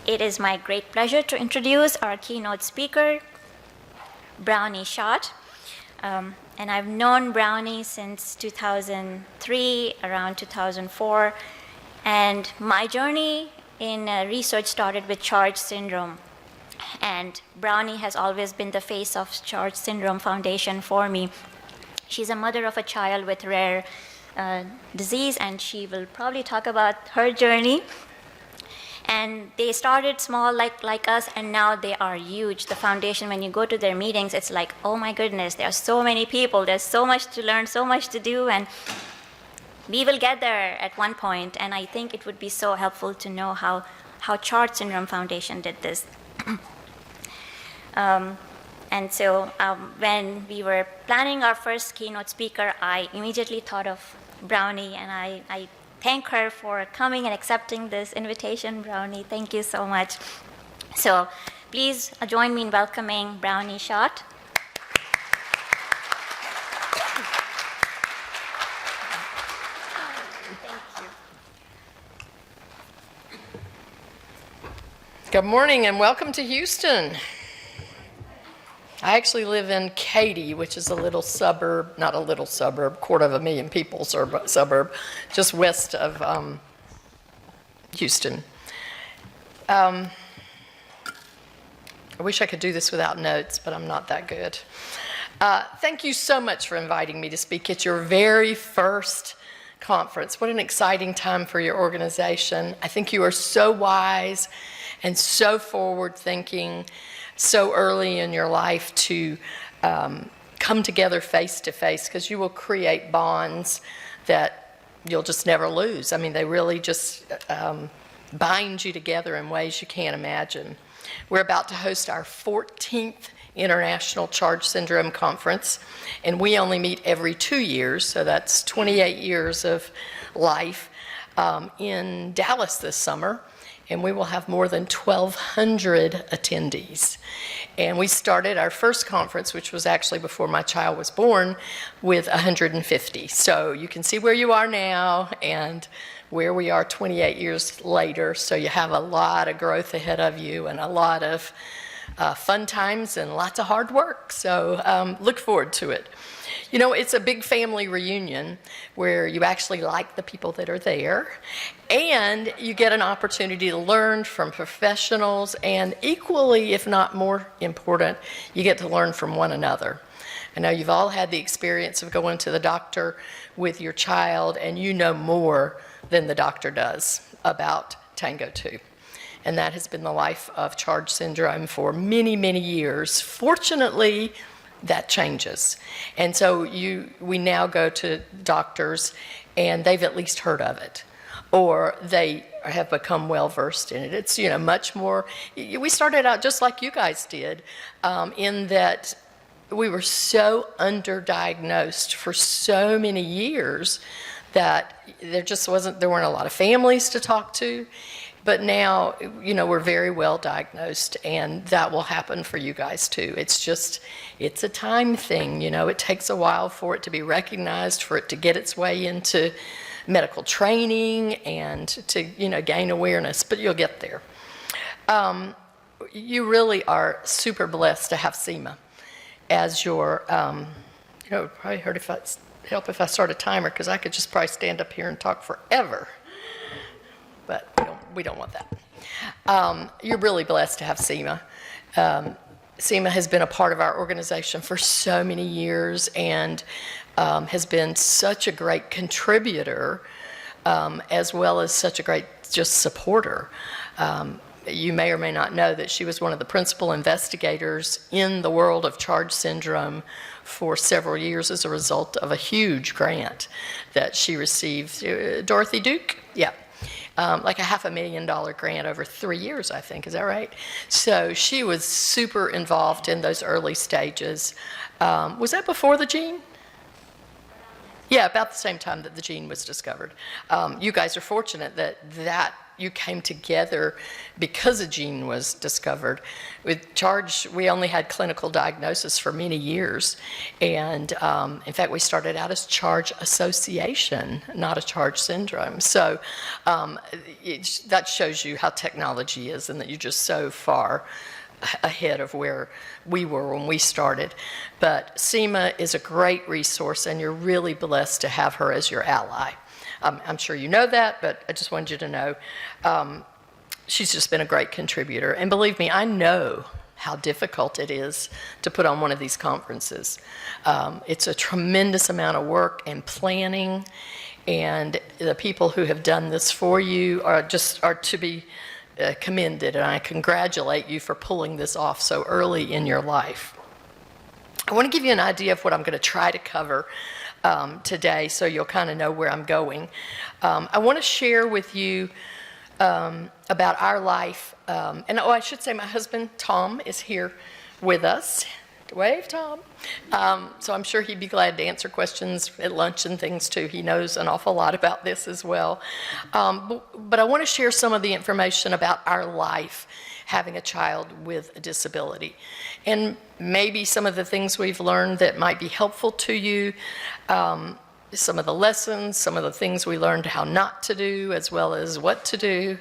It is my great pleasure to introduce our keynote speaker, Brownie Shott. And I've known Brownie since 2003, around 2004. And my journey in research started with CHARGE syndrome. And Brownie has always been the face of CHARGE syndrome foundation for me. She's a mother of a child with rare disease, and she will probably talk about her journey. And they started small like us, and now they are huge. The foundation, when you go to their meetings, it's like, oh my goodness, there are so many people, there's so much to learn, so much to do, and we will get there at one point. And I think it would be so helpful to know how CHARGE Syndrome Foundation did this. And so when we were planning our first keynote speaker, I immediately thought of Brownie, and I thank her for coming and accepting this invitation. Brownie, thank you so much. So please join me in welcoming Brownie Shott. Thank you. Good morning and welcome to Houston. I actually live in Katy, which is a little suburb, not a little suburb, 250,000 people suburb, just west of Houston. I wish I could do this without notes, but I'm not that good. Thank you so much for inviting me to speak at your very first conference. What an exciting time for your organization. I think you are so wise and so forward-thinking, so early in your life to come together face to face, because you will create bonds that you'll just never lose. I mean, they really just bind you together in ways you can't imagine. We're about to host our 14th International CHARGE Syndrome Conference, and we only meet every 2 years, so that's 28 years of life in Dallas this summer. And we will have more than 1,200 attendees. And we started our first conference, which was actually before my child was born, with 150. So you can see where you are now and where we are 28 years later. So you have a lot of growth ahead of you and a lot of fun times and lots of hard work. So look forward to it. You know, it's a big family reunion where you actually like the people that are there, and you get an opportunity to learn from professionals, and equally, if not more important, you get to learn from one another. I know you've all had the experience of going to the doctor with your child, and you know more than the doctor does about TANGO2. And that has been the life of CHARGE syndrome for many, many years. Fortunately, that changes. And so we now go to doctors and they've at least heard of it, or they have become well versed in it. It's, you know, much more, we started out just like you guys did, in that we were so underdiagnosed for so many years that there weren't a lot of families to talk to. But now, you know, we're very well diagnosed, and that will happen for you guys too. It's a time thing, you know. It takes a while for it to be recognized, for it to get its way into medical training and to, you know, gain awareness, but you'll get there. You really are super blessed to have Seema as your, you know, probably help if I start a timer, because I could just probably stand up here and talk forever. But we don't want that. You're really blessed to have Seema. Seema has been a part of our organization for so many years and has been such a great contributor, as well as such a great just supporter. You may or may not know that she was one of the principal investigators in the world of CHARGE syndrome for several years as a result of a huge grant that she received. Dorothy Duke? Yeah. Like a $500,000 grant over 3 years, I think. Is that right? So she was super involved in those early stages. Was that before the gene? Yeah, about the same time that the gene was discovered. You guys are fortunate that you came together because a gene was discovered. With CHARGE, we only had clinical diagnosis for many years. And in fact, we started out as CHARGE Association, not a CHARGE syndrome. So that shows you how technology is and that you're just so far ahead of where we were when we started. But Seema is a great resource, and you're really blessed to have her as your ally. I'm sure you know that, but I just wanted you to know she's just been a great contributor. And believe me, I know how difficult it is to put on one of these conferences. It's a tremendous amount of work and planning, and the people who have done this for you are to be commended, and I congratulate you for pulling this off so early in your life. I want to give you an idea of what I'm going to try to cover today, so you'll kind of know where I'm going. I want to share with you about our life, and I should say my husband Tom is here with us. Wave, Tom. So I'm sure he'd be glad to answer questions at lunch and things too. He knows an awful lot about this as well. But I want to share some of the information about our life having a child with a disability, and maybe some of the things we've learned that might be helpful to you, some of the lessons, some of the things we learned how not to do as well as what to do.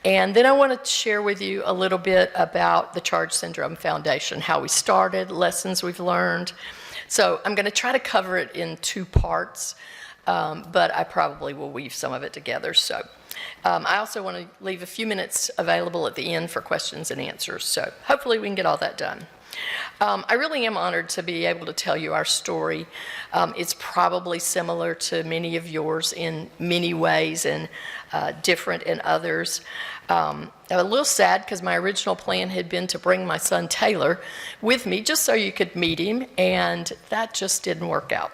And then I want to share with you a little bit about the CHARGE Syndrome Foundation, how we started, lessons we've learned. So I'm going to try to cover it in 2 parts, but I probably will weave some of it together. So I also want to leave a few minutes available at the end for questions and answers. So hopefully we can get all that done. I really am honored to be able to tell you our story. It's probably similar to many of yours in many ways and different in others. I'm a little sad because my original plan had been to bring my son Taylor with me just so you could meet him, and that just didn't work out.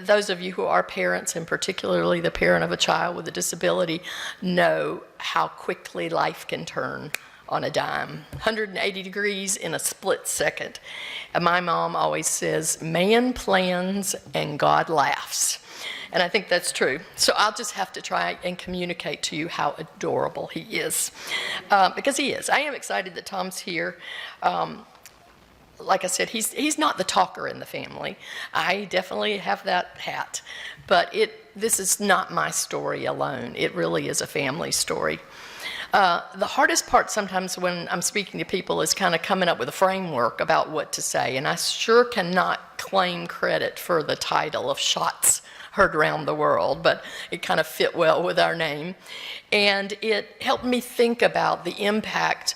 Those of you who are parents, and particularly the parent of a child with a disability, know how quickly life can turn on a dime, 180 degrees in a split second. And my mom always says, man plans and God laughs. And I think that's true. So I'll just have to try and communicate to you how adorable he is, because he is. I am excited that Tom's here. Like I said, he's not the talker in the family. I definitely have that hat. But this is not my story alone. It really is a family story. The hardest part sometimes when I'm speaking to people is kind of coming up with a framework about what to say. And I sure cannot claim credit for the title of Shots Heard Around the World, but it kind of fit well with our name. And it helped me think about the impact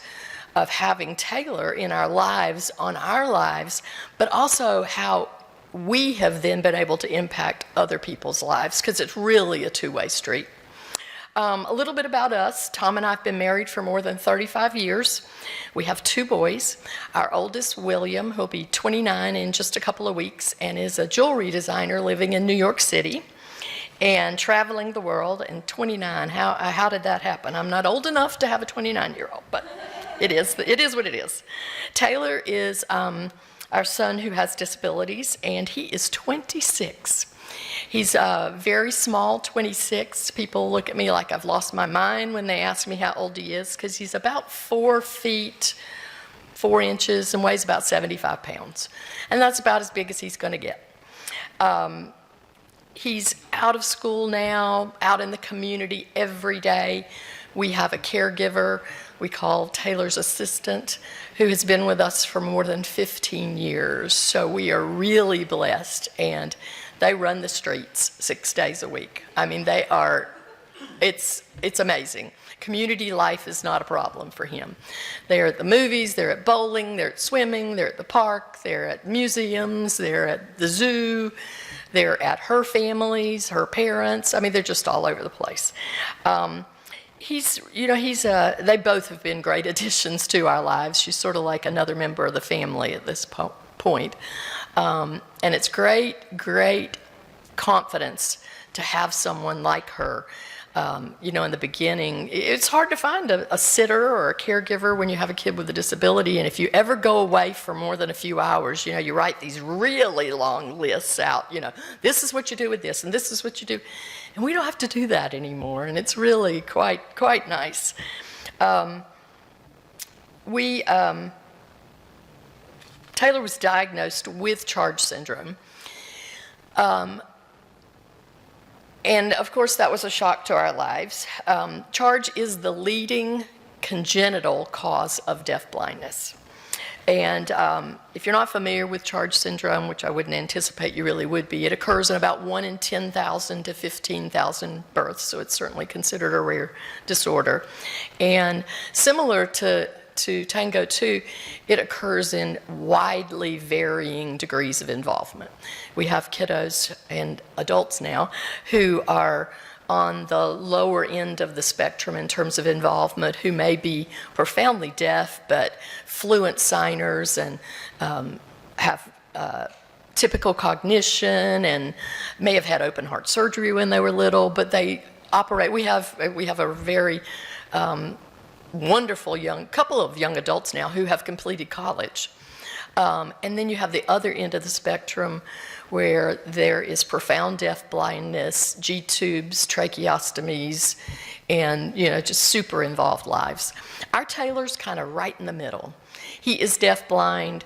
of having Taylor in our lives, on our lives, but also how we have then been able to impact other people's lives, because it's really a two-way street. A little bit about us. Tom and I have been married for more than 35 years. We have 2 boys. Our oldest, William, who'll be 29 in just a couple of weeks, and is a jewelry designer living in New York City and traveling the world. And 29, how did that happen? I'm not old enough to have a 29-year-old, but it is what it is. Taylor is our son who has disabilities, and he is 26. He's very small, 26. People look at me like I've lost my mind when they ask me how old he is, because he's about 4 feet, 4 inches, and weighs about 75 pounds. And that's about as big as he's going to get. He's out of school now, out in the community every day. We have a caregiver we call Taylor's assistant, who has been with us for more than 15 years. So we are really blessed, and they run the streets 6 days a week. I mean, it's amazing. Community life is not a problem for him. They're at the movies, they're at bowling, they're at swimming, they're at the park, they're at museums, they're at the zoo, they're at her families, her parents. I mean, they're just all over the place. They both have been great additions to our lives. She's sort of like another member of the family at this point. And it's great confidence to have someone like her You know, in the beginning, it's hard to find a sitter or a caregiver when you have a kid with a disability. And if you ever go away for more than a few hours, you know, you write these really long lists out, you know, this is what you do with this, and this is what you do. And we don't have to do that anymore, and it's really quite nice. Taylor was diagnosed with CHARGE syndrome. And of course, that was a shock to our lives. CHARGE is the leading congenital cause of deafblindness. And if you're not familiar with CHARGE syndrome, which I wouldn't anticipate you really would be, it occurs in about 1 in 10,000 to 15,000 births, so it's certainly considered a rare disorder. And similar to TANGO2, it occurs in widely varying degrees of involvement. We have kiddos and adults now who are on the lower end of the spectrum in terms of involvement, who may be profoundly deaf but fluent signers and have typical cognition and may have had open heart surgery when they were little, but they operate. We have a very wonderful couple of young adults now who have completed college. And then you have the other end of the spectrum where there is profound deaf blindness, G-tubes, tracheostomies, and, you know, just super involved lives. Our Taylor's kind of right in the middle. He is deafblind.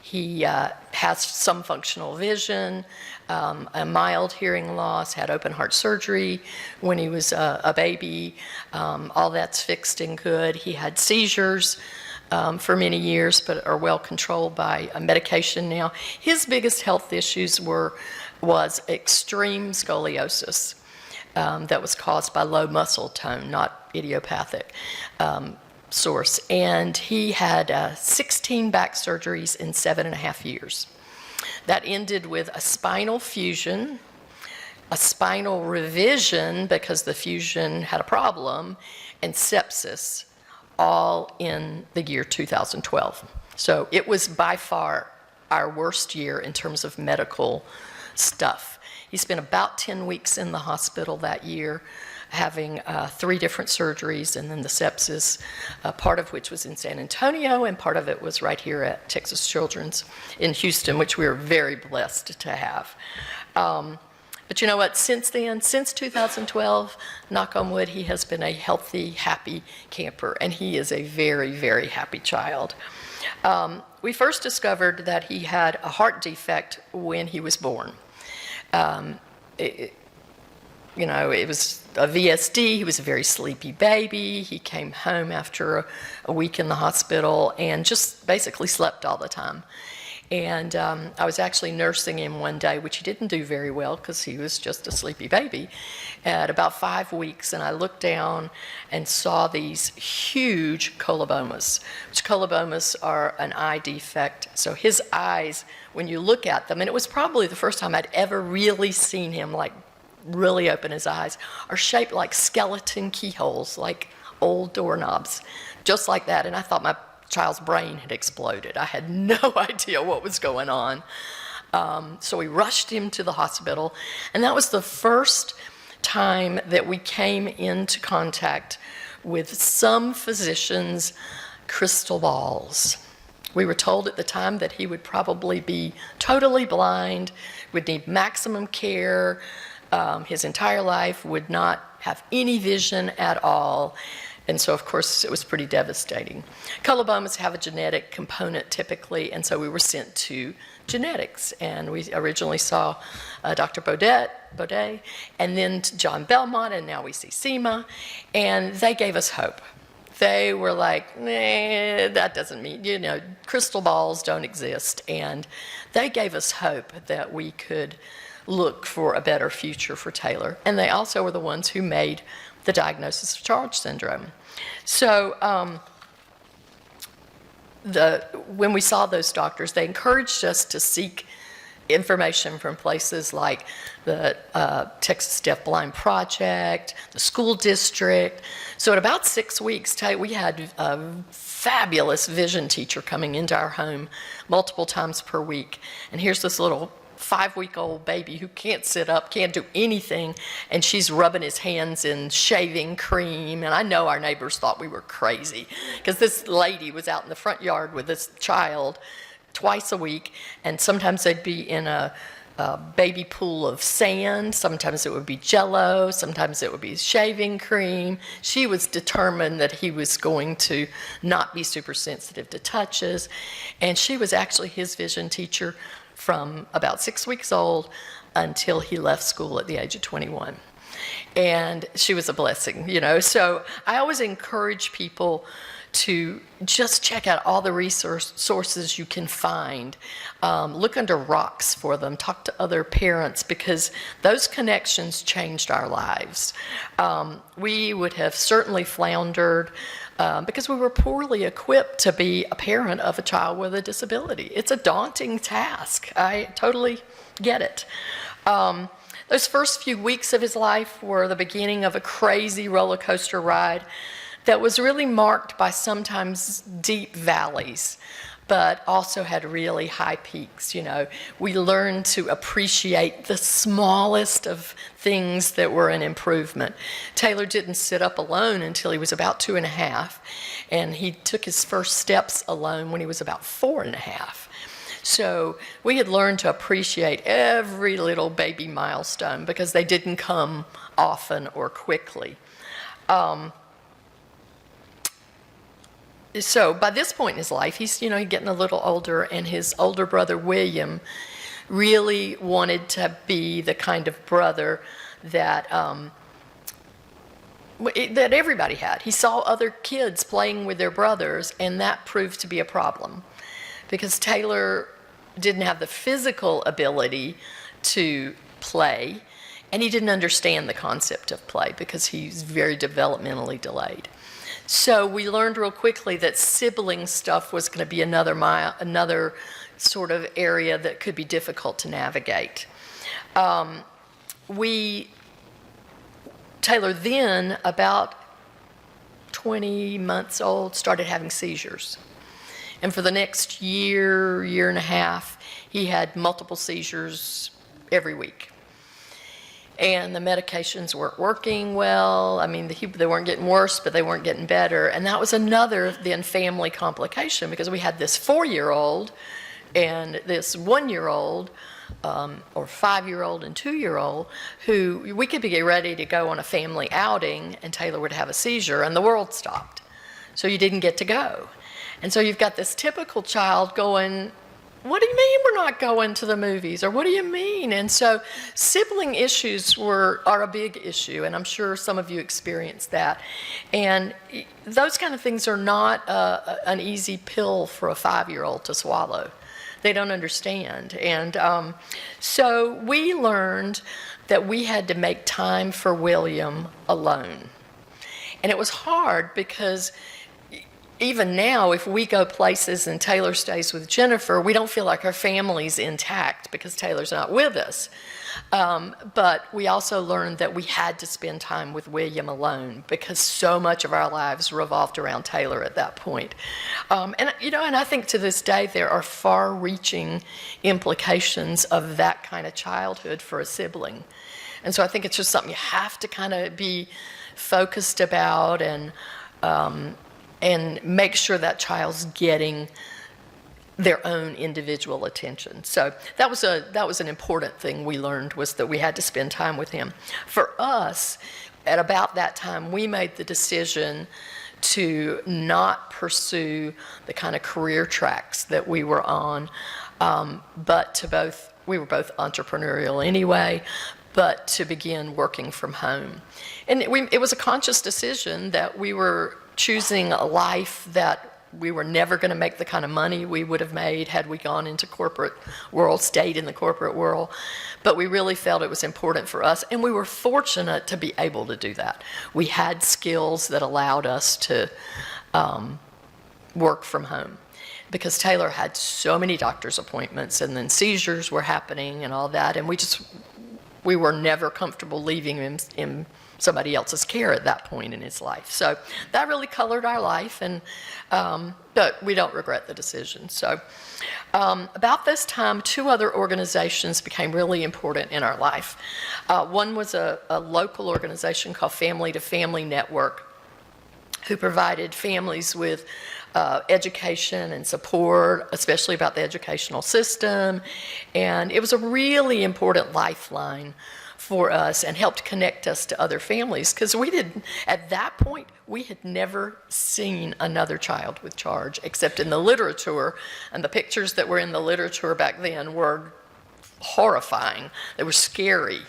He has some functional vision, a mild hearing loss, had open heart surgery when he was a baby. All that's fixed and good. He had seizures for many years, but are well controlled by medication now. His biggest health issues was extreme scoliosis that was caused by low muscle tone, not idiopathic source. And he had 16 back surgeries in 7.5 years. That ended with a spinal fusion, a spinal revision because the fusion had a problem, and sepsis, all in the year 2012. So it was by far our worst year in terms of medical stuff. He spent about 10 weeks in the hospital that year, having 3 different surgeries, and then the sepsis, part of which was in San Antonio, and part of it was right here at Texas Children's in Houston, which we were very blessed to have. But you know what, since then, since 2012, knock on wood, he has been a healthy, happy camper, and he is a very, very happy child. We first discovered that he had a heart defect when he was born. You know, it was a VSD. He was a very sleepy baby. He came home after a week in the hospital and just basically slept all the time. And I was actually nursing him one day, which he didn't do very well because he was just a sleepy baby, at about 5 weeks. And I looked down and saw these huge colobomas, which colobomas are an eye defect. So his eyes, when you look at them, and it was probably the first time I'd ever really seen him like really open his eyes, are shaped like skeleton keyholes, like old doorknobs, just like that. And I thought my child's brain had exploded. I had no idea what was going on. So we rushed him to the hospital, and that was the first time that we came into contact with some physicians' crystal balls. We were told at the time that he would probably be totally blind, would need maximum care, his entire life, would not have any vision at all. And so, of course, it was pretty devastating. Colobomas have a genetic component typically, and so we were sent to genetics. And we originally saw Dr. Baudet, and then John Belmont, and now we see Seema. And they gave us hope. They were like, nah, that doesn't mean, you know, crystal balls don't exist. And they gave us hope that we could look for a better future for Taylor. And they also were the ones who made the diagnosis of CHARGE syndrome. So when we saw those doctors, they encouraged us to seek information from places like the Texas Deafblind Project, the school district. So in about 6 weeks, we had a fabulous vision teacher coming into our home multiple times per week. And here's this little 5-week-old baby who can't sit up, can't do anything, and she's rubbing his hands in shaving cream. And I know our neighbors thought we were crazy because this lady was out in the front yard with this child twice a week, and sometimes they'd be in a baby pool of sand, sometimes it would be Jell-O, sometimes it would be shaving cream. She was determined that he was going to not be super sensitive to touches, and she was actually his vision teacher from about 6 weeks old until he left school at the age of 21. And she was a blessing, you know. So I always encourage people to just check out all the sources you can find. Look under rocks for them. Talk to other parents, because those connections changed our lives. We would have certainly floundered because we were poorly equipped to be a parent of a child with a disability. It's a daunting task. I totally get it. Those first few weeks of his life were the beginning of a crazy roller coaster ride that was really marked by sometimes deep valleys, but also had really high peaks. You know, we learned to appreciate the smallest of things that were an improvement. Taylor didn't sit up alone until he was about 2.5, and he took his first steps alone when he was about 4.5. So we had learned to appreciate every little baby milestone because they didn't come often or quickly. So by this point in his life, he's, you know, getting a little older, and his older brother, William, really wanted to be the kind of brother that that everybody had. He saw other kids playing with their brothers, and that proved to be a problem because Taylor didn't have the physical ability to play, and he didn't understand the concept of play because he's very developmentally delayed. So we learned real quickly that sibling stuff was going to be another sort of area that could be difficult to navigate. Taylor then, about 20 months old, started having seizures. And for the next year, year and a half, he had multiple seizures every week. And the medications weren't working well. I mean, they weren't getting worse, but they weren't getting better. And that was another then family complication because we had this 4-year-old and this 1-year-old, or 5-year-old and 2-year-old, who we could be ready to go on a family outing and Taylor would have a seizure and the world stopped. So you didn't get to go. And so you've got this typical child going, what do you mean we're not going to the movies? Or what do you mean? And so sibling issues are a big issue, and I'm sure some of you experienced that. And those kind of things are not an easy pill for a 5-year-old to swallow. They don't understand. And so we learned that we had to make time for William alone. And it was hard because even now, if we go places and Taylor stays with Jennifer, we don't feel like our family's intact because Taylor's not with us. But we also learned that we had to spend time with William alone because so much of our lives revolved around Taylor at that point. And I think to this day there are far-reaching implications of that kind of childhood for a sibling. And so I think it's just something you have to kind of be focused about and make sure that child's getting their own individual attention. So that was an important thing we learned, was that we had to spend time with him. For us, at about that time, we made the decision to not pursue the kind of career tracks that we were on, but we were both entrepreneurial anyway, but to begin working from home. And it was a conscious decision that we were choosing a life that we were never going to make the kind of money we would have made had we gone into corporate world, stayed in the corporate world. But we really felt it was important for us, and we were fortunate to be able to do that. We had skills that allowed us to work from home because Taylor had so many doctor's appointments, and then seizures were happening and all that, and we were never comfortable leaving him in somebody else's care at that point in his life. So that really colored our life, and but we don't regret the decision. So about this time, 2 other organizations became really important in our life. One was a local organization called Family to Family Network, who provided families with education and support, especially about the educational system. And it was a really important lifeline for us and helped connect us to other families, because at that point, we had never seen another child with charge except in the literature, and the pictures that were in the literature back then were horrifying. They were scary.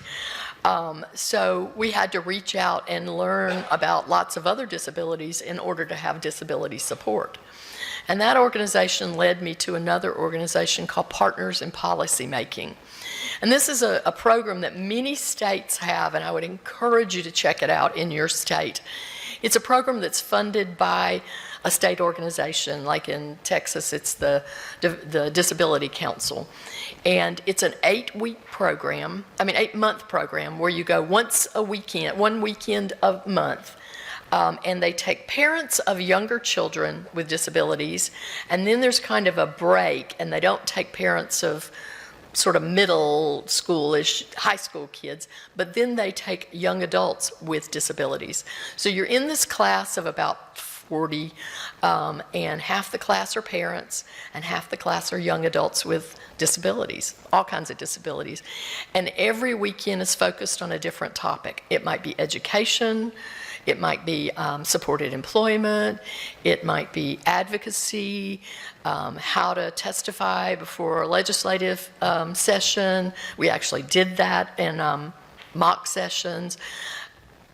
So we had to reach out and learn about lots of other disabilities in order to have disability support. And that organization led me to another organization called Partners in Policy Making. And this is a program that many states have, and I would encourage you to check it out in your state. It's a program that's funded by a state organization, like in Texas, it's the Disability Council. And it's an 8-month program where you go once a weekend, one weekend a month. And they take parents of younger children with disabilities, and then there's kind of a break, and they don't take parents of sort of middle schoolish, high school kids, but then they take young adults with disabilities. So you're in this class of about 40, and half the class are parents, and half the class are young adults with disabilities, all kinds of disabilities. And every weekend is focused on a different topic. It might be education, it might be supported employment, it might be advocacy, how to testify before a legislative session. We actually did that in mock sessions.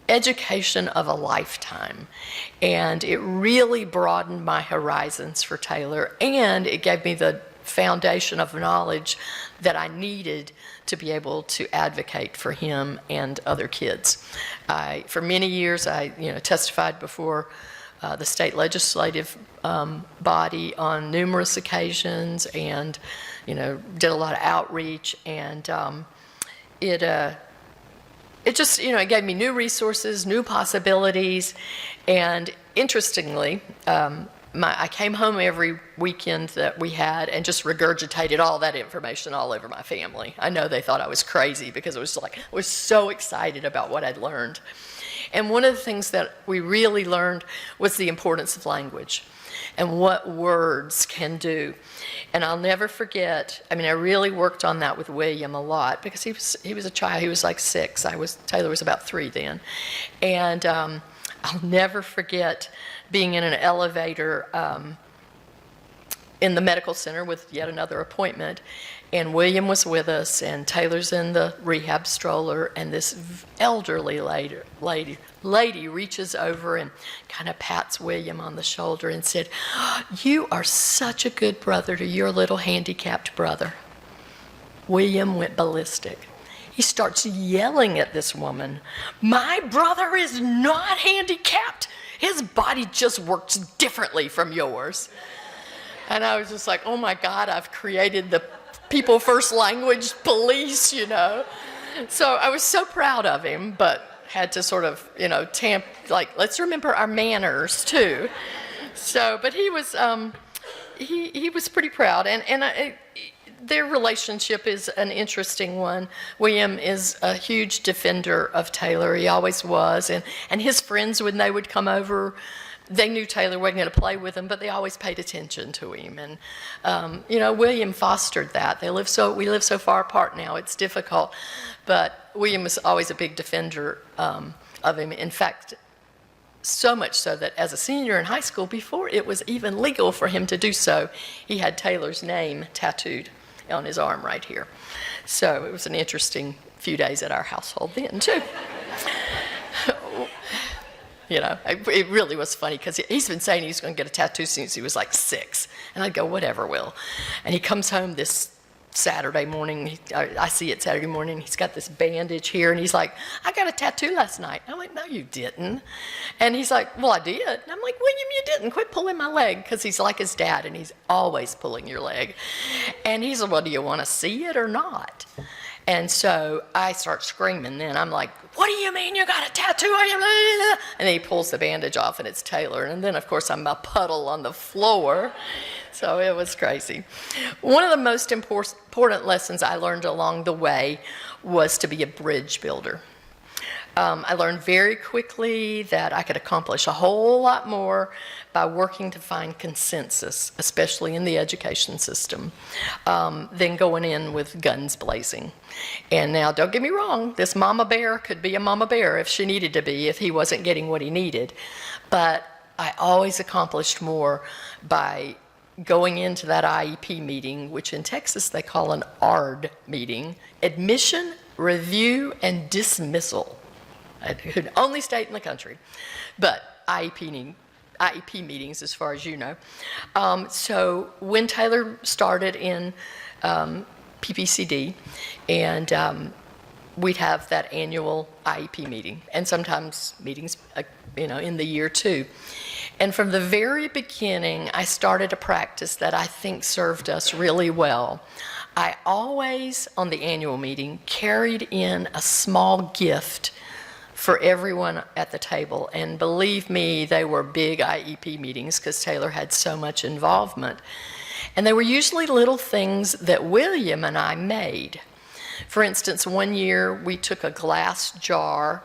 Education of a lifetime. And it really broadened my horizons for Taylor, and it gave me the foundation of knowledge that I needed to be able to advocate for him and other kids. For many years, I testified before the state legislative body on numerous occasions, and did a lot of outreach, and it just, it gave me new resources, new possibilities, and interestingly, I came home every weekend that we had and just regurgitated all that information all over my family. I know they thought I was crazy because I was so excited about what I'd learned. And one of the things that we really learned was the importance of language and what words can do. And I'll never forget, I really worked on that with William a lot, because he was a child. He was like 6. Taylor was about 3 then. And I'll never forget being in an elevator in the medical center with yet another appointment, and William was with us, and Taylor's in the rehab stroller, and this elderly lady reaches over and kind of pats William on the shoulder and said, "You are such a good brother to your little handicapped brother." William went ballistic. He starts yelling at this woman, "My brother is not handicapped. His body just works differently from yours." And I was just like, oh my God, I've created the people first language police, So I was so proud of him, but had to sort of, let's remember our manners too. So, but he was pretty proud, and their relationship is an interesting one. William is a huge defender of Taylor. He always was, and his friends, when they would come over, they knew Taylor wasn't going to play with them, but they always paid attention to him. And William fostered that. We live so far apart now. It's difficult, but William was always a big defender of him. In fact, so much so that as a senior in high school, before it was even legal for him to do so, he had Taylor's name tattooed on his arm right here. So it was an interesting few days at our household then too. It really was funny, because he's been saying he's going to get a tattoo since he was like 6. And I'd go, whatever, Will. And he comes home this Saturday morning. I see it Saturday morning. He's got this bandage here, and he's like, "I got a tattoo last night." I'm like, "No, you didn't." And he's like, "Well, I did." And I'm like, "William, you didn't. Quit pulling my leg," because he's like his dad, and he's always pulling your leg. And he's like, "Well, do you want to see it or not?" And so I start screaming then. I'm like, what do you mean you got a tattoo on you? And then he pulls the bandage off and it's Taylor. And then, of course, I'm a puddle on the floor. So it was crazy. One of the most important lessons I learned along the way was to be a bridge builder. I learned very quickly that I could accomplish a whole lot more by working to find consensus, especially in the education system, than going in with guns blazing. And now, don't get me wrong, this mama bear could be a mama bear if she needed to be, if he wasn't getting what he needed. But I always accomplished more by going into that IEP meeting, which in Texas they call an ARD meeting, admission, review, and dismissal. Only state in the country, but IEP meetings, as far as you know. So when Taylor started in PPCD, and we'd have that annual IEP meeting, and sometimes meetings, in the year too. And from the very beginning, I started a practice that I think served us really well. I always, on the annual meeting, carried in a small gift for everyone at the table. And believe me, they were big IEP meetings because Taylor had so much involvement. And they were usually little things that William and I made. For instance, one year we took a glass jar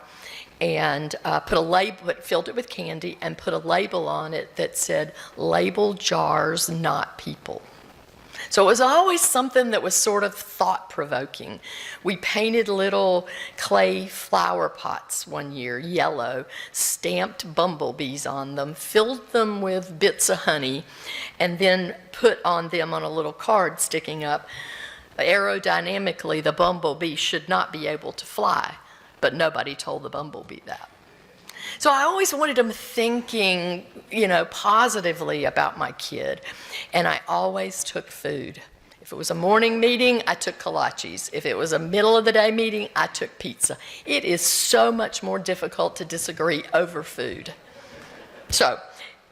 and put a label, filled it with candy, and put a label on it that said, "Label jars, not people." So it was always something that was sort of thought-provoking. We painted little clay flower pots one year, yellow, stamped bumblebees on them, filled them with bits of honey, and then put on them on a little card sticking up, aerodynamically, the bumblebee should not be able to fly, but nobody told the bumblebee that. So I always wanted them thinking, positively about my kid. And I always took food. If it was a morning meeting, I took kolaches. If it was a middle of the day meeting, I took pizza. It is so much more difficult to disagree over food. So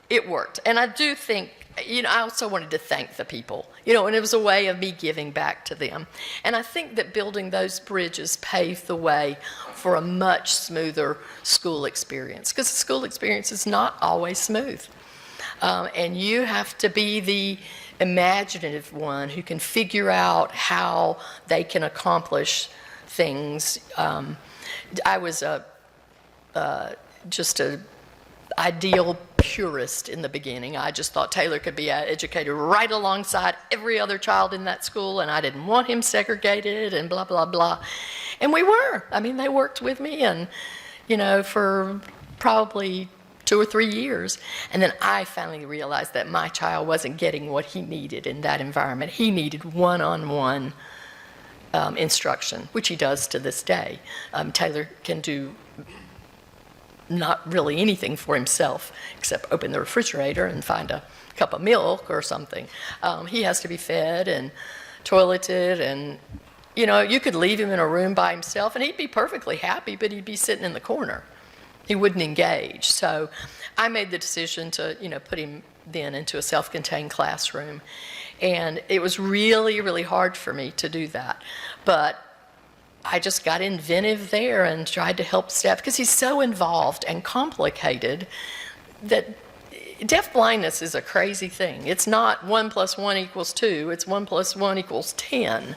it worked. And I do think, I also wanted to thank the people, and it was a way of me giving back to them. And I think that building those bridges paved the way for a much smoother school experience, because the school experience is not always smooth. And you have to be the imaginative one who can figure out how they can accomplish things. I was just a ideal purist in the beginning. I just thought Taylor could be educated right alongside every other child in that school, and I didn't want him segregated and blah, blah, blah. And we were. They worked with me and, for probably 2 or 3 years. And then I finally realized that my child wasn't getting what he needed in that environment. He needed one-on-one instruction, which he does to this day. Taylor can do not really anything for himself except open the refrigerator and find a cup of milk or something. He has to be fed and toileted, and you could leave him in a room by himself and he'd be perfectly happy, but he'd be sitting in the corner. He wouldn't engage. So I made the decision to put him then into a self-contained classroom, and it was really, really hard for me to do that. But I just got inventive there and tried to help staff, because he's so involved and complicated that deaf-blindness is a crazy thing. It's not 1 + 1 = 2, it's 1 + 1 = 10.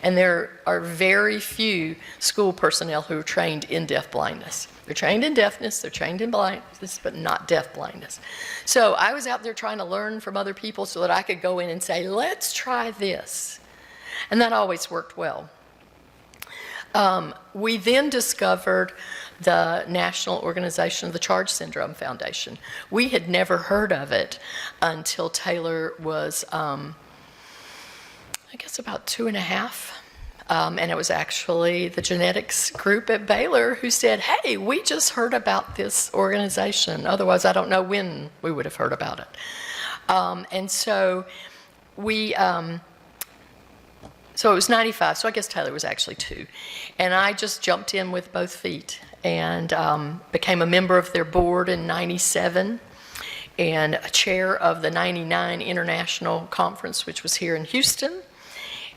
And there are very few school personnel who are trained in deaf-blindness. They're trained in deafness, they're trained in blindness, but not deaf-blindness. So I was out there trying to learn from other people so that I could go in and say, let's try this. And that always worked well. We then discovered the National Organization of the Charge Syndrome Foundation. We had never heard of it until Taylor was, I guess, about 2.5. And it was actually the genetics group at Baylor who said, hey, we just heard about this organization. Otherwise, I don't know when we would have heard about it. And so so it was 95, so I guess Taylor was actually 2. And I just jumped in with both feet and became a member of their board in 97 and a chair of the 99 International Conference, which was here in Houston.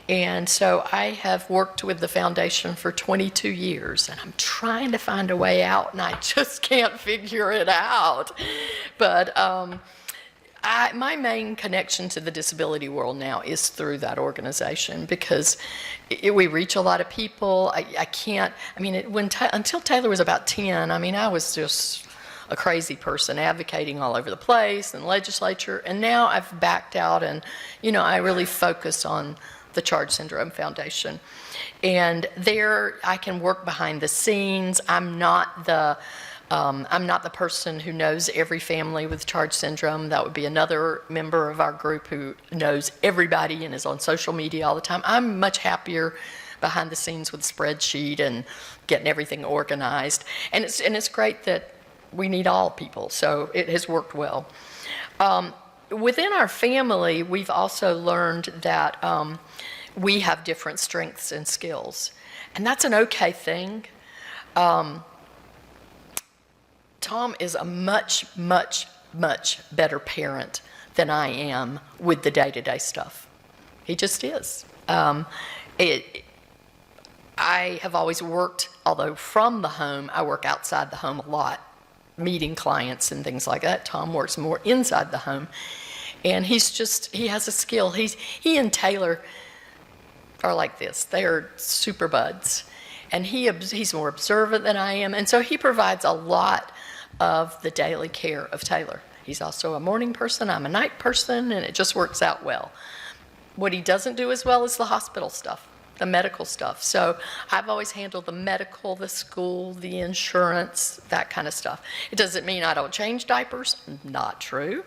And so I have worked with the foundation for 22 years, and I'm trying to find a way out, and I just can't figure it out. But my main connection to the disability world now is through that organization, because we reach a lot of people. Until Taylor was about 10, I was just a crazy person advocating all over the place and legislature, and now I've backed out, and I really focus on the CHARGE Syndrome Foundation. And there I can work behind the scenes. I'm not the person who knows every family with CHARGE syndrome. That would be another member of our group who knows everybody and is on social media all the time. I'm much happier behind the scenes with a spreadsheet and getting everything organized. And it's great that we need all people, so it has worked well. Within our family, we've also learned that we have different strengths and skills, and that's an okay thing. Tom is a much, much, much better parent than I am with the day-to-day stuff. He just is. I have always worked, although from the home, I work outside the home a lot, meeting clients and things like that. Tom works more inside the home, and he has a skill. He and Taylor are like this. They are super buds, and he's more observant than I am, and so he provides a lot of the daily care of Taylor. He's also a morning person, I'm a night person, and it just works out well. What he doesn't do as well is the hospital stuff, the medical stuff. So I've always handled the medical, the school, the insurance, that kind of stuff. It doesn't mean I don't change diapers, not true.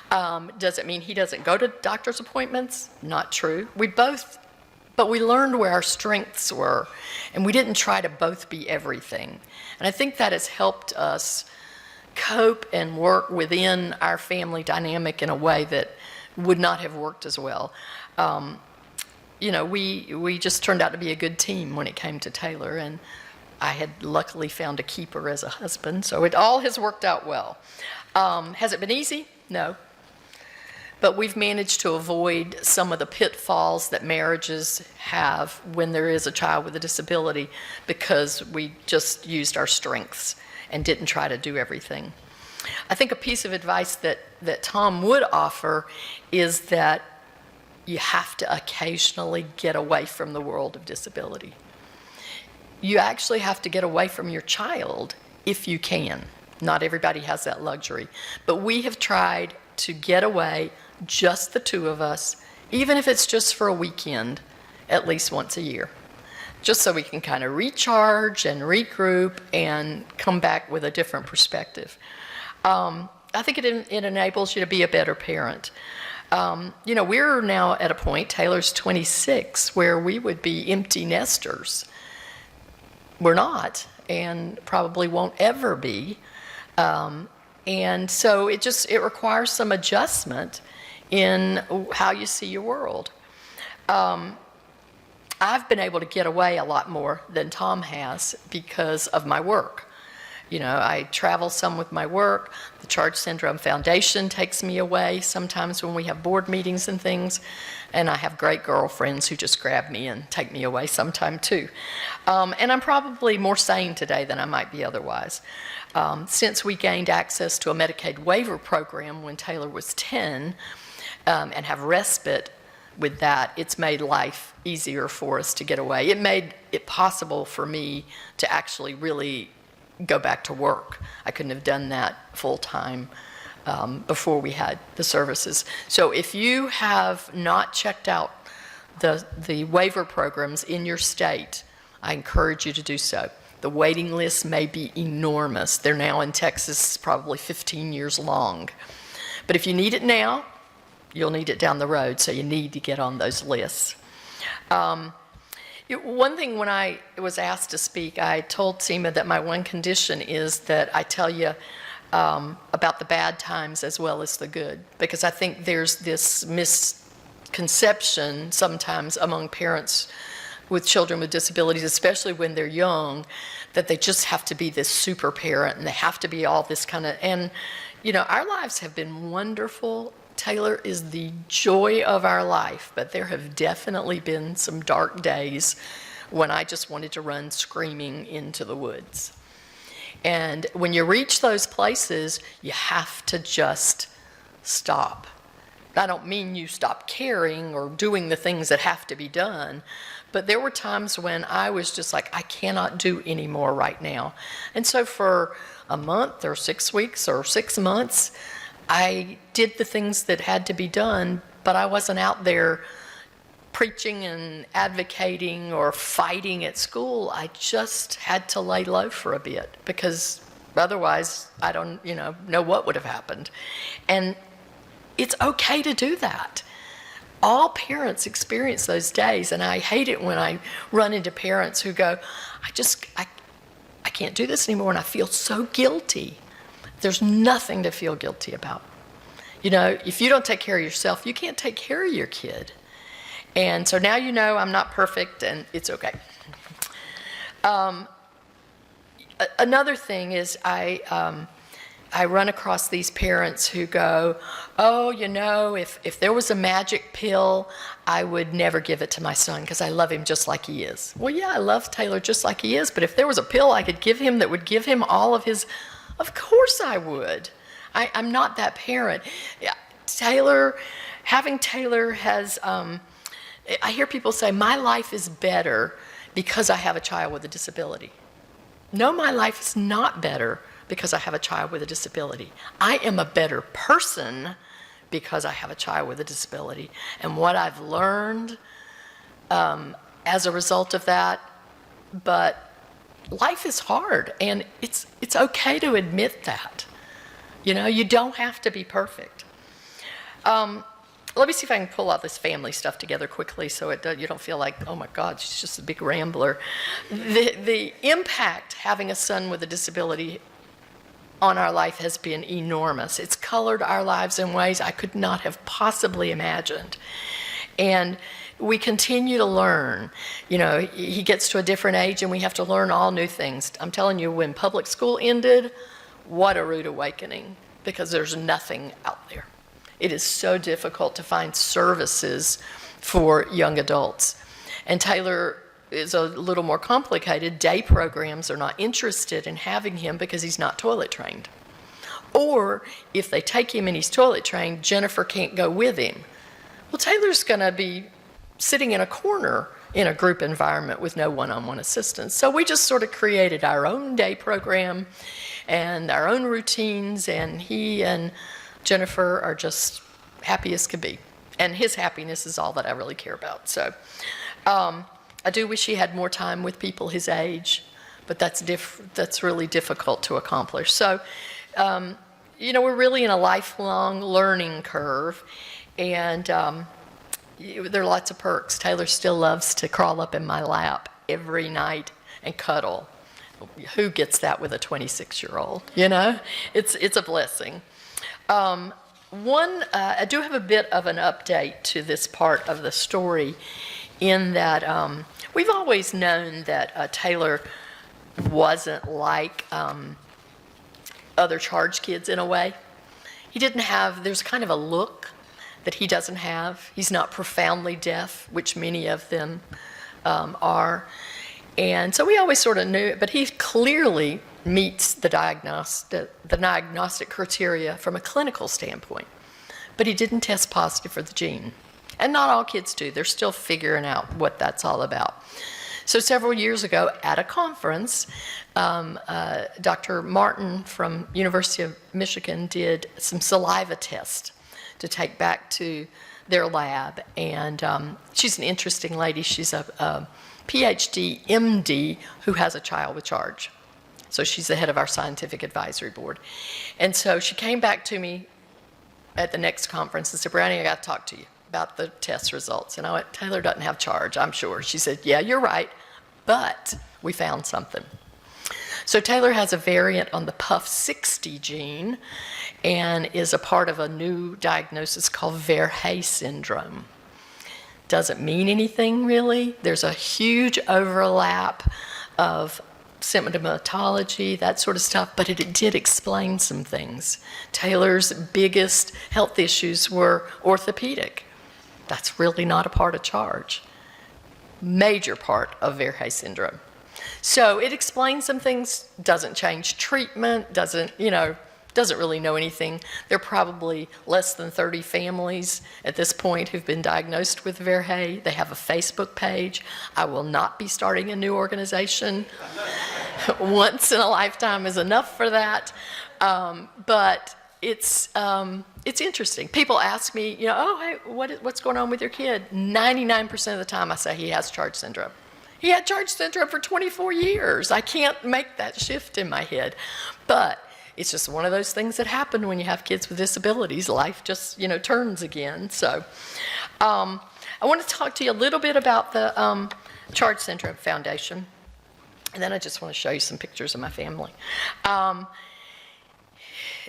Does it mean he doesn't go to doctor's appointments? Not true. But we learned where our strengths were, and we didn't try to both be everything. And I think that has helped us cope and work within our family dynamic in a way that would not have worked as well. We just turned out to be a good team when it came to Taylor, and I had luckily found a keeper as a husband, so it all has worked out well. Has it been easy? No. But we've managed to avoid some of the pitfalls that marriages have when there is a child with a disability, because we just used our strengths and didn't try to do everything. I think a piece of advice that Tom would offer is that you have to occasionally get away from the world of disability. You actually have to get away from your child if you can. Not everybody has that luxury. But we have tried to get away, just the two of us, even if it's just for a weekend, at least once a year, just so we can kind of recharge and regroup and come back with a different perspective. I think it enables you to be a better parent. We're now at a point, Taylor's 26, where we would be empty nesters. We're not, and probably won't ever be. And so it requires some adjustment in how you see your world. I've been able to get away a lot more than Tom has because of my work. I travel some with my work. The CHARGE Syndrome Foundation takes me away sometimes when we have board meetings and things. And I have great girlfriends who just grab me and take me away sometime too. And I'm probably more sane today than I might be otherwise. Since we gained access to a Medicaid waiver program when Taylor was 10 and have respite with that, it's made life easier for us to get away. It made it possible for me to actually really go back to work. I couldn't have done that full time before we had the services. So if you have not checked out the waiver programs in your state, I encourage you to do so. The waiting list may be enormous. They're now in Texas probably 15 years long. But if you need it now, you'll need it down the road, so you need to get on those lists. One thing, when I was asked to speak, I told Seema that my one condition is that I tell you about the bad times as well as the good, because I think there's this misconception sometimes among parents with children with disabilities, especially when they're young, that they just have to be this super parent and they have to be all this kind of, and our lives have been wonderful Taylor is the joy of our life, but there have definitely been some dark days when I just wanted to run screaming into the woods. And when you reach those places, you have to just stop. I don't mean you stop caring or doing the things that have to be done, but there were times when I was just like, I cannot do any more right now. And so for a month or 6 weeks or 6 months, I did the things that had to be done, but I wasn't out there preaching and advocating or fighting at school. I just had to lay low for a bit because otherwise I don't, know what would have happened. And it's okay to do that. All parents experience those days, and I hate it when I run into parents who go, I can't do this anymore, and I feel so guilty. There's nothing to feel guilty about. If you don't take care of yourself, you can't take care of your kid. And so now I'm not perfect, and it's okay. Another thing is I run across these parents who go, oh, if there was a magic pill, I would never give it to my son because I love him just like he is. Well, yeah, I love Taylor just like he is, but if there was a pill I could give him that would give him all of his, of course I would. I'm not that parent. Having Taylor has, I hear people say, my life is better because I have a child with a disability. No, my life is not better because I have a child with a disability. I am a better person because I have a child with a disability. And what I've learned as a result of that, but life is hard, and it's okay to admit that. You don't have to be perfect. Let me see if I can pull out this family stuff together quickly so you don't feel like, oh my God, she's just a big rambler. The impact having a son with a disability on our life has been enormous. It's colored our lives in ways I could not have possibly imagined. And we continue to learn. He gets to a different age and we have to learn all new things. I'm telling you, when public school ended, what a rude awakening, because there's nothing out there. It is so difficult to find services for young adults. And Taylor is a little more complicated. Day programs are not interested in having him because he's not toilet trained. Or if they take him and he's toilet trained, Jennifer can't go with him. Well, Taylor's going to be sitting in a corner in a group environment with no one-on-one assistance. So we just sort of created our own day program and our own routines, and he and Jennifer are just happy as can be. And his happiness is all that I really care about. So I do wish he had more time with people his age, but that's really difficult to accomplish. So, we're really in a lifelong learning curve, and there are lots of perks. Taylor still loves to crawl up in my lap every night and cuddle. Who gets that with a 26-year-old? It's a blessing. I do have a bit of an update to this part of the story, in that we've always known that Taylor wasn't like other charge kids in a way. There's kind of a look that he doesn't have. He's not profoundly deaf, which many of them are. And so we always sort of knew it, but he clearly meets the diagnostic criteria from a clinical standpoint. But he didn't test positive for the gene. And not all kids do. They're still figuring out what that's all about. So several years ago at a conference, Dr. Martin from University of Michigan did some saliva tests to take back to their lab. And she's an interesting lady. She's a PhD, MD, who has a child with charge. So she's the head of our scientific advisory board. And so she came back to me at the next conference and said, Brownie, I got to talk to you about the test results. And I went, Taylor doesn't have charge, I'm sure. She said, yeah, you're right, but we found something. So Taylor has a variant on the PUF60 gene and is a part of a new diagnosis called Verhey syndrome. Doesn't mean anything really. There's a huge overlap of symptomatology, that sort of stuff, but it did explain some things. Taylor's biggest health issues were orthopedic. That's really not a part of charge. Major part of Verhey syndrome. So it explains some things, doesn't change treatment, doesn't really know anything. There are probably less than 30 families at this point who've been diagnosed with Verhey. They have a Facebook page. I will not be starting a new organization. Once in a lifetime is enough for that. But it's interesting. People ask me, oh, hey, what's going on with your kid? 99% of the time I say he has CHARGE syndrome. He had CHARGE syndrome for 24 years. I can't make that shift in my head. But it's just one of those things that happen when you have kids with disabilities. Life just, turns again. So I want to talk to you a little bit about the CHARGE Syndrome Foundation. And then I just want to show you some pictures of my family.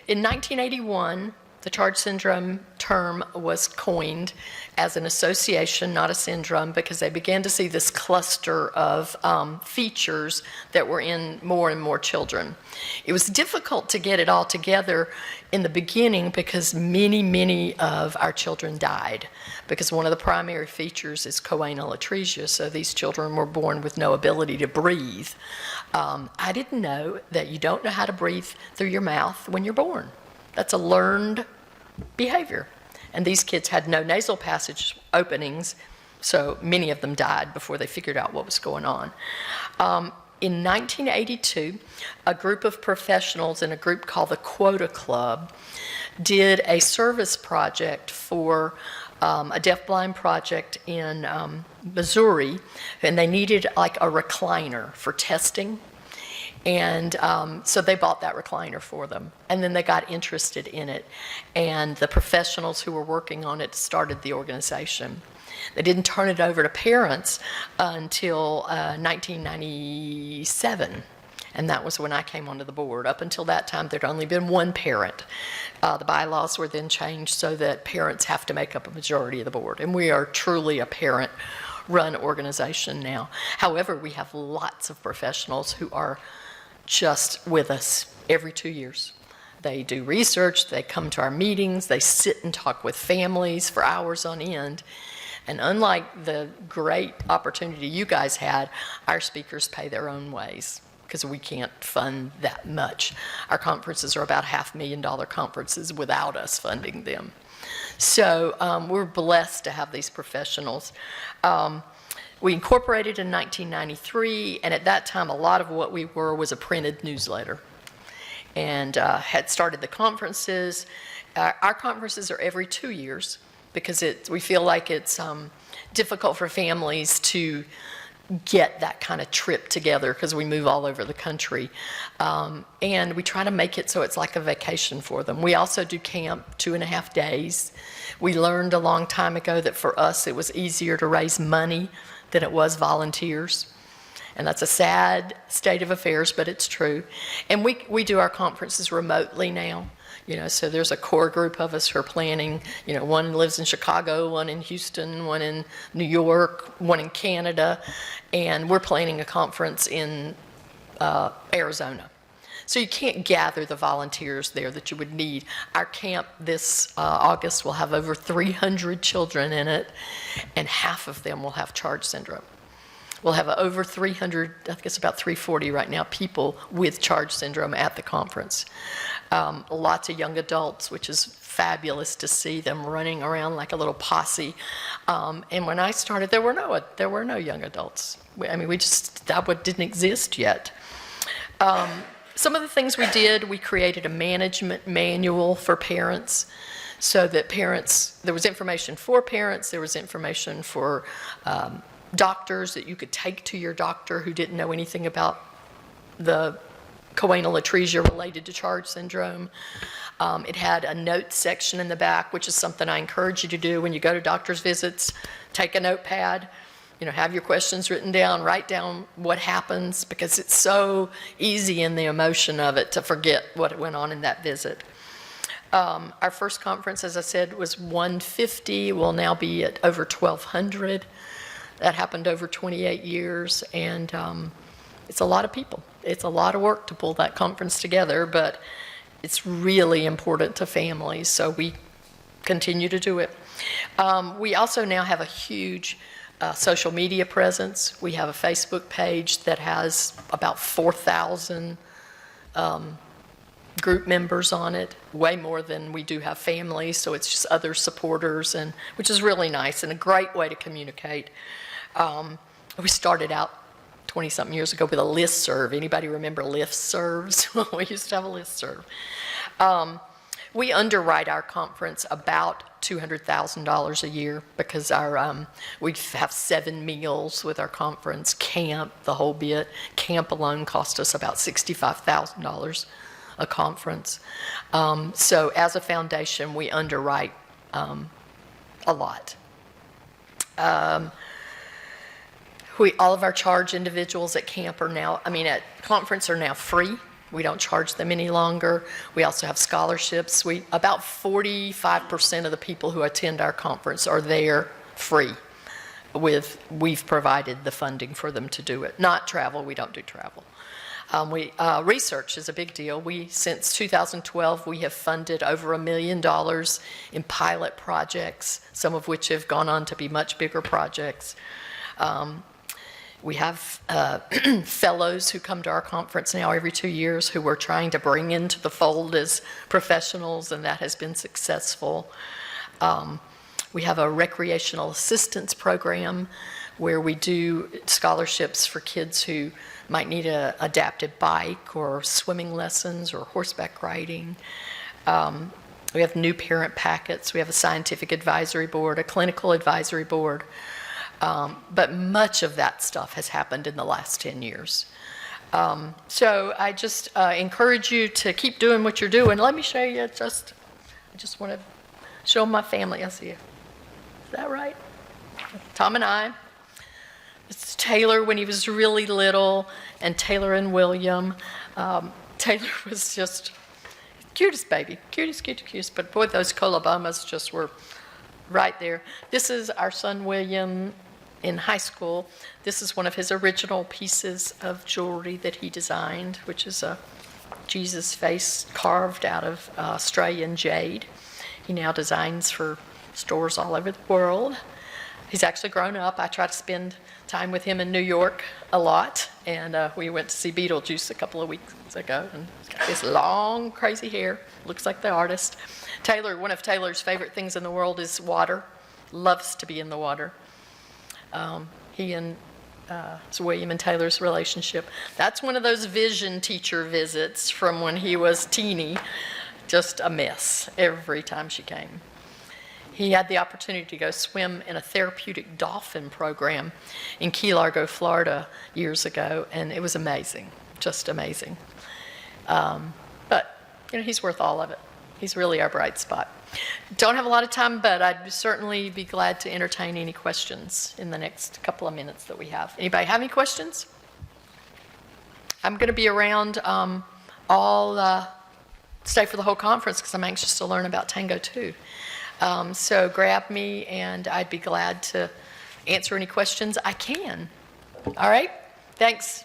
In 1981, the CHARGE syndrome term was coined as an association, not a syndrome, because they began to see this cluster of features that were in more and more children. It was difficult to get it all together in the beginning because many of our children died, because one of the primary features is choanal atresia, so these children were born with no ability to breathe. I didn't know that you don't know how to breathe through your mouth when you're born. That's a learned behavior. And these kids had no nasal passage openings, so many of them died before they figured out what was going on. In 1982, a group of professionals in a group called the Quota Club did a service project for a deafblind project in Missouri, and they needed like a recliner for testing. And so they bought that recliner for them. And then they got interested in it. And the professionals who were working on it started the organization. They didn't turn it over to parents until 1997. And that was when I came onto the board. Up until that time, there'd only been one parent. The bylaws were then changed so that parents have to make up a majority of the board. And we are truly a parent-run organization now. However, we have lots of professionals who are just with us every 2 years. They do research, they come to our meetings, they sit and talk with families for hours on end. And unlike the great opportunity you guys had, our speakers pay their own ways because we can't fund that much. Our conferences are about $500,000 conferences without us funding them. So we're blessed to have these professionals. We incorporated in 1993, and at that time, a lot of what we were was a printed newsletter, and had started the conferences. Our conferences are every 2 years because we feel like it's difficult for families to get that kind of trip together because we move all over the country. And we try to make it so it's like a vacation for them. We also do camp 2.5 days. We learned a long time ago that for us it was easier to raise money than it was volunteers. And that's a sad state of affairs, but it's true. And we do our conferences remotely now. So there's a core group of us who are planning. One lives in Chicago, one in Houston, one in New York, one in Canada, and we're planning a conference in Arizona. So you can't gather the volunteers there that you would need. Our camp this August will have over 300 children in it, and half of them will have CHARGE syndrome. We'll have over 300, I think it's about 340 right now, people with CHARGE syndrome at the conference. Lots of young adults, which is fabulous to see them running around like a little posse. And when I started, there were no young adults. That didn't exist yet. Some of the things we did, we created a management manual for parents so that there was information for parents, there was information for doctors that you could take to your doctor who didn't know anything about the choanal atresia related to CHARGE syndrome. It had a notes section in the back, which is something I encourage you to do when you go to doctor's visits. Take a notepad, have your questions written down, write down what happens, because it's so easy in the emotion of it to forget what went on in that visit. Our first conference, as I said, was 150. We'll now be at over 1,200. That happened over 28 years, and it's a lot of people. It's a lot of work to pull that conference together, but it's really important to families, so we continue to do it. We also now have a huge social media presence. We have a Facebook page that has about 4,000 group members on it, way more than we do have families, so it's just other supporters, and which is really nice and a great way to communicate. We started out 20-something years ago with a listserv. Anybody remember listservs? We used to have a listserv. We underwrite our conference about $200,000 a year because we have 7 meals with our conference, camp, the whole bit. Camp alone cost us about $65,000 a conference. So as a foundation, we underwrite a lot. All of our charge individuals at camp at conference are now free. We don't charge them any longer. We also have scholarships. About 45% of the people who attend our conference are there free. We've provided the funding for them to do it. Not travel, we don't do travel. Research is a big deal. Since 2012, we have funded over $1 million in pilot projects, some of which have gone on to be much bigger projects. We have fellows who come to our conference now every 2 years who we're trying to bring into the fold as professionals, and that has been successful. We have a recreational assistance program where we do scholarships for kids who might need an adapted bike or swimming lessons or horseback riding. We have new parent packets. We have a scientific advisory board, a clinical advisory board. But much of that stuff has happened in the last 10 years. So I just encourage you to keep doing what you're doing. Let me show you I just want to show my family. I see you. Is that right? Tom and I. It's Taylor when he was really little, and Taylor and William. Taylor was just cutest baby, cutest. But boy, those colobomas just were right there. This is our son William in high school. This is one of his original pieces of jewelry that he designed, which is a Jesus face carved out of Australian jade. He now designs for stores all over the world. He's actually grown up. I try to spend time with him in New York a lot, and we went to see Beetlejuice a couple of weeks ago, and he's got this long, crazy hair, looks like the artist. Taylor, one of Taylor's favorite things in the world is water, loves to be in the water. He and it's William and Taylor's relationship. That's one of those vision teacher visits from when he was teeny, just a mess every time she came. He had the opportunity to go swim in a therapeutic dolphin program in Key Largo, Florida years ago, and it was amazing, just amazing. But he's worth all of it. He's really our bright spot. Don't have a lot of time, but I'd certainly be glad to entertain any questions in the next couple of minutes that we have. Anybody have any questions? I'm going to be around stay for the whole conference because I'm anxious to learn about TANGO2. So grab me, and I'd be glad to answer any questions I can. All right? Thanks.